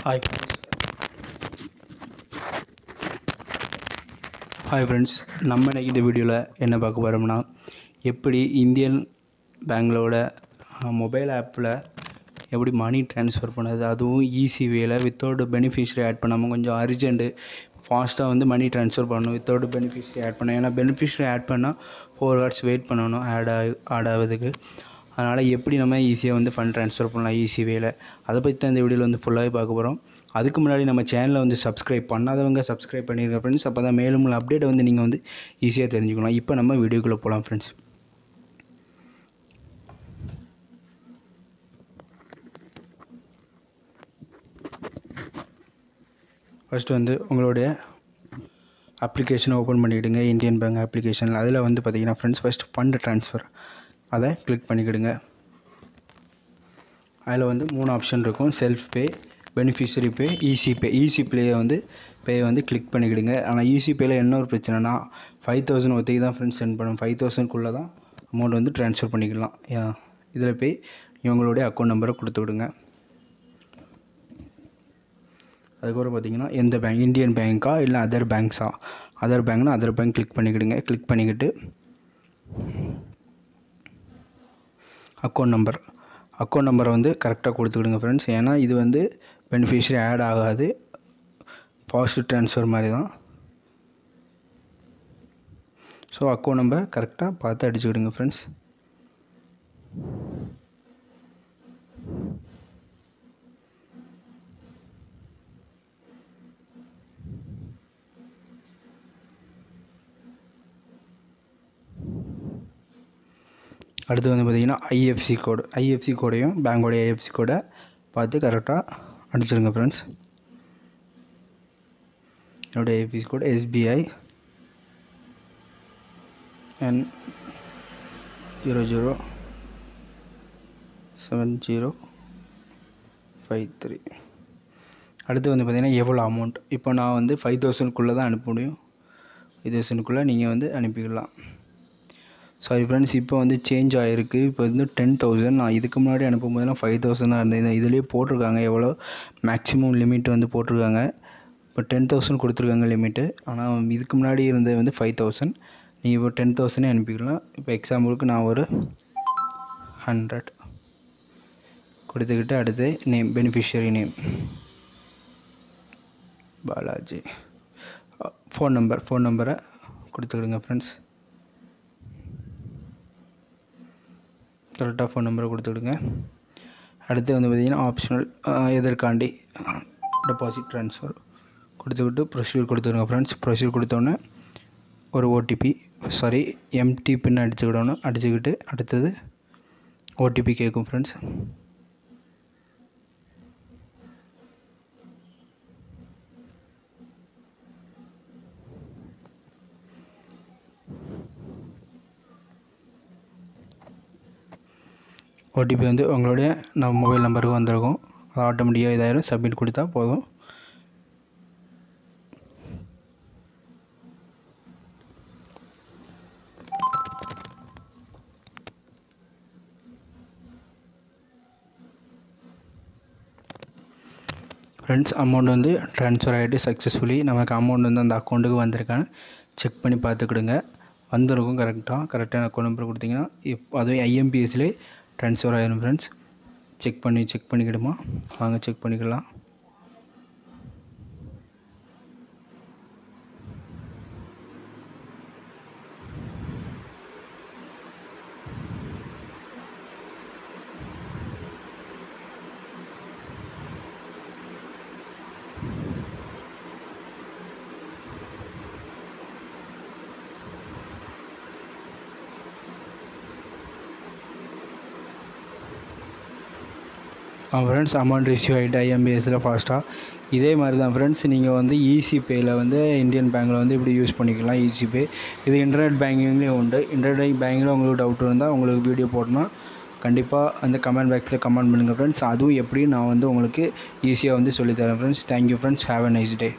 Hi, friends. நம்ம இன்னைக்கு இந்த வீடியோவில் என்ன பார்க்க போகிறோம்னா எப்படி இந்தியன் பேங்க்லோட மொபைல் ஆப்பில் எப்படி மணி ட்ரான்ஸ்ஃபர் பண்ணுறது, அதுவும் ஈஸி வேல வித்தவுட் பெனிஃபிஷரி ஆட் பண்ணாமல் கொஞ்சம் அர்ஜென்ட்டு ஃபாஸ்ட்டாக வந்து மணி ட்ரான்ஸ்ஃபர் பண்ணணும். வித்தவுட் பெனிஃபிஷரி ஆட் பண்ணணும். ஏன்னா பெனிஃபிஷரி ஆட் பண்ணால் 4 hours வெயிட் பண்ணணும் ஆட் ஆகுதுக்கு. அதனால் எப்படி நம்ம ஈஸியாக வந்து ஃபண்ட் ட்ரான்ஸ்ஃபர் பண்ணலாம் ஈஸி வேல, அதை பற்றி தான் இந்த வீடியோவில் வந்து ஃபுல்லாகவே பார்க்க போகிறோம். அதுக்கு முன்னாடி நம்ம சேனலை வந்து சப்ஸ்கிரைப் பண்ணாதவங்க சப்ஸ்கிரைப் பண்ணிடுங்க ஃப்ரெண்ட்ஸ். அப்போ தான் மேலும் உள்ள அப்டேட்டை வந்து நீங்கள் வந்து ஈஸியாக தெரிஞ்சுக்கலாம். இப்போ நம்ம வீடியோக்குள்ளே போகலாம் ஃப்ரெண்ட்ஸ். ஃபஸ்ட்டு வந்து உங்களுடைய அப்ளிகேஷனை ஓப்பன் பண்ணிவிடுங்க. இந்தியன் பேங்க் அப்ளிகேஷனில் அதில் வந்து பார்த்திங்கன்னா ஃப்ரெண்ட்ஸ் ஃபஸ்ட்டு ஃபண்ட் ட்ரான்ஸ்ஃபர் அதை கிளிக் பண்ணிக்கிடுங்க. அதில் வந்து 3 ஆப்ஷன் இருக்கும். செல்ஃப் பே, பெனிஃபிஷரி பே, ஈஸி பே. ஈஸி பேயை வந்து கிளிக் பண்ணிக்கிடுங்க. ஆனால் ஈஸி பேயில் என்ன ஒரு பிரச்சனைனா 5000 ஒத்திக்கு தான் ஃப்ரெண்ட்ஸ் சென்ட் பண்ணணும். 5000க்குள்ளே தான் அமௌண்ட் வந்து ட்ரான்ஸ்ஃபர் பண்ணிக்கலாம். இதில் போய் இவங்களுடைய அக்கௌண்ட் நம்பரை கொடுத்துக்கிடுங்க. அதுக்கப்புறம் பார்த்திங்கன்னா எந்த பேங்க், இந்தியன் பேங்க்கா இல்லை அதர் பேங்க்ஸா, அதர் பேங்க்னா அதர் பேங்க் கிளிக் பண்ணிக்கிடுங்க. கிளிக் பண்ணிக்கிட்டு அக்கௌண்ட் நம்பரை வந்து கரெக்டாக கொடுத்துக்கிடுங்க ஃப்ரெண்ட்ஸ். ஏன்னா இது வந்து பெனிஃபிஷரி ஆட் ஆகாது, ஃபாஸ்ட் ட்ரான்ஸ்ஃபர் மாதிரி தான். ஸோ அக்கௌண்ட் நம்பர் கரெக்டாக பார்த்து அடிச்சுக்கிடுங்க ஃப்ரெண்ட்ஸ். அடுத்து வந்து பார்த்திங்கன்னா ஐஎஃப்சி கோடையும் பேங்கோடைய ஐஎஃப்சி கோடை பார்த்து கரெக்டாக அடிச்சிருங்க ஃப்ரெண்ட்ஸ். என்னோடய ஐஎஃப்சி கோடு SBI N007053. அடுத்து வந்து பார்த்திங்கன்னா எவ்வளோ அமௌண்ட். இப்போ நான் வந்து 5000க்குள்ளே தான் அனுப்ப முடியும். 5000க்குள்ளே நீங்கள் வந்து அனுப்பிக்கலாம். சாரி ஃப்ரெண்ட்ஸ், இப்போ வந்து சேஞ்ச் ஆகிருக்கு. இப்போ வந்து 10,000. நான் இதுக்கு முன்னாடி அனுப்பும் போதெல்லாம் 5000 தான் இருந்தது. இதுலேயே போட்டிருக்காங்க எவ்வளோ மேக்ஸிமம் லிமிட் வந்து போட்டிருக்காங்க. இப்போ 10,000 கொடுத்துருக்காங்க லிமிட்டு. ஆனால் இதுக்கு முன்னாடி இருந்தது வந்து 5000. நீங்கள் இப்போ 10,000 அனுப்பிக்கலாம். இப்போ எக்ஸாம்பிளுக்கு நான் ஒரு 100 கொடுத்துக்கிட்டு அடுத்து name, beneficiary name Balaji. Phone நம்பரை கொடுத்துக்கிடுங்க ஃப்ரெண்ட்ஸ். கரெக்டாக ஃபோன் நம்பரை கொடுத்துக்கிடுங்க. அடுத்து வந்து பார்த்திங்கன்னா ஆப்ஷனல் எதற்காண்டி டெபாசிட் ட்ரான்ஸ்ஃபர் கொடுத்துக்கிட்டு ப்ரொசீஜர் கொடுத்துருங்க ஃப்ரெண்ட்ஸ். ப்ரொசீஜர் கொடுத்தோன்னே ஒரு எம்டி பின் அடிச்சுக்கிடணும். அடிச்சுக்கிட்டு அடுத்தது ஓடிபி கேட்கும் ஃப்ரெண்ட்ஸ். ஓடிபி வந்து உங்களுடைய மொபைல் நம்பருக்கு வந்திருக்கும். அது ஆட்டோமேட்டிக்காக இதாயிரும். சப்மிட் கொடுத்தா போதும். ஃப்ரெண்ட்ஸ், அமௌண்ட் வந்து ட்ரான்ஸ்ஃபர் ஆகிட்டு சக்ஸஸ்ஃபுல்லி நமக்கு அமௌண்ட் வந்து அந்த அக்கௌண்ட்டுக்கு வந்திருக்கான்னு செக் பண்ணி பார்த்துக்கிடுங்க. வந்திருக்கும் கரெக்டான அக்கௌண்ட் நம்பர் கொடுத்தீங்கன்னா அதுவே IMPSலே ட்ரான்ஸ்ஃபர் ஆகிடும் ஃப்ரெண்ட்ஸ். செக் பண்ணிக்கிடுமா, வாங்க செக் பண்ணிக்கலாம். ஃப்ரெண்ட்ஸ், அமௌண்ட் ரிசீவ் ஆகிட்டு IMPSல ஃபாஸ்ட்டாக. இதே மாதிரி தான் ஃப்ரெண்ட்ஸ் நீங்கள் வந்து ஈஸி பேயில் வந்து இந்தியன் பேங்க்கில் வந்து இப்படி யூஸ் பண்ணிக்கலாம். ஈஸி பே இது இன்டர்நெட் பேங்கிங்லேயும் உண்டு. இன்டர்நெட் பேங்கிங்கில் உங்களுக்கு டவுட் இருந்தால் உங்களுக்கு வீடியோ போடணும். கண்டிப்பாக அந்த கமெண்ட் பாக்ஸில் கமெண்ட் பண்ணுங்கள் ஃப்ரெண்ட்ஸ். அதுவும் எப்படி நான் வந்து உங்களுக்கு ஈஸியாக வந்து சொல்லித்தரேன் friends. Thank you friends. Have a nice day.